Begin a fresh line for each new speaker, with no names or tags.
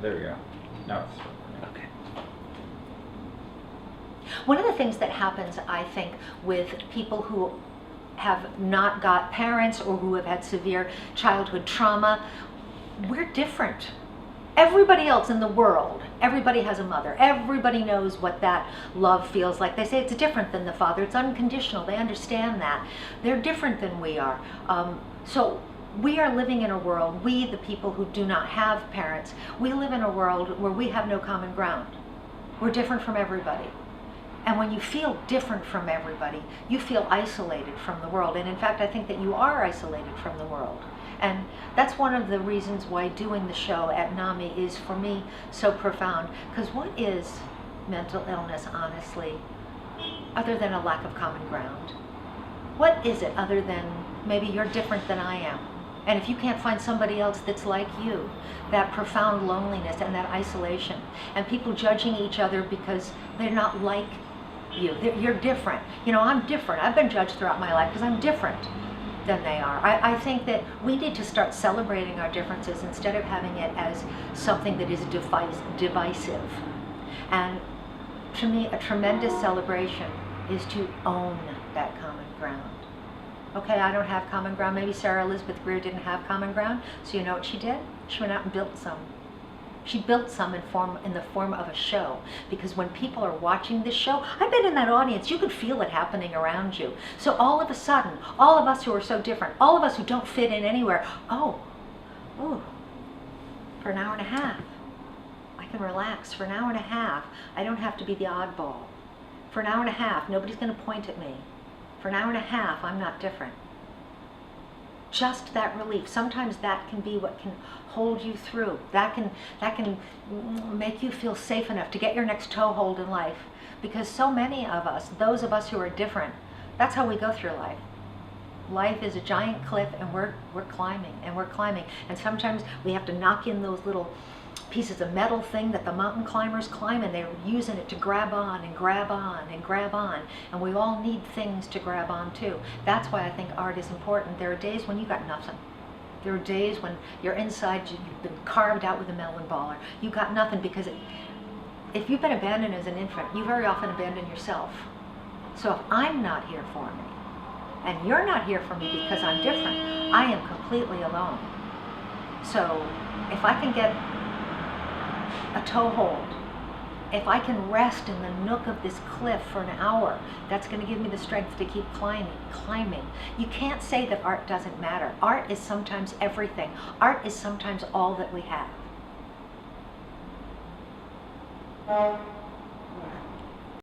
There you go. Now it's
Okay.
One of the things that happens, I think, with people who have not got parents or who have had severe childhood trauma, we're different. Everybody else in the world, everybody has a mother. Everybody knows what that love feels like. They say it's different than the father. It's unconditional. They understand that. They're different than we are. So we are living in a world, we, the people who do not have parents, we live in a world where we have no common ground. We're different from everybody. And when you feel different from everybody, you feel isolated from the world. And in fact, I think that you are isolated from the world. And that's one of the reasons why doing the show at NAMI is, for me, so profound. Because what is mental illness, honestly, other than a lack of common ground? What is it other than maybe you're different than I am? And if you can't find somebody else that's like you, that profound loneliness and that isolation, and people judging each other because they're not like you. You're different. You know, I'm different. I've been judged throughout my life because I'm different than they are. I think that we need to start celebrating our differences instead of having it as something that is divisive. And to me, a tremendous celebration is to own that common ground. Okay, I don't have common ground. Maybe Sarah Elizabeth Greer didn't have common ground. So you know what she did? She went out and built some. She built some in the form of a show, because when people are watching this show, I've been in that audience, you could feel it happening around you. So all of a sudden, all of us who are so different, all of us who don't fit in anywhere, for an hour and a half, I can relax. For an hour and a half, I don't have to be the oddball. For an hour and a half, nobody's going to point at me. For an hour and a half, I'm not different. Just that relief. Sometimes that can be what can hold you through. That can make you feel safe enough to get your next toehold in life. Because so many of us, those of us who are different, that's how we go through life. Life is a giant cliff, and we're climbing and we're climbing. And sometimes we have to knock in those little pieces of metal thing that the mountain climbers climb, and they're using it to grab on and grab on and grab on. And we all need things to grab on too. That's why I think art is important. There are days when you got nothing. There are days when you're inside, you've been carved out with a melon baller. You got nothing, because if you've been abandoned as an infant, you very often abandon yourself. So if I'm not here for me, and you're not here for me because I'm different, I am completely alone. So if I can get a toehold, if I can rest in the nook of this cliff for an hour, that's going to give me the strength to keep climbing. You can't say that art doesn't matter. Art is sometimes everything. Art is sometimes all that we have.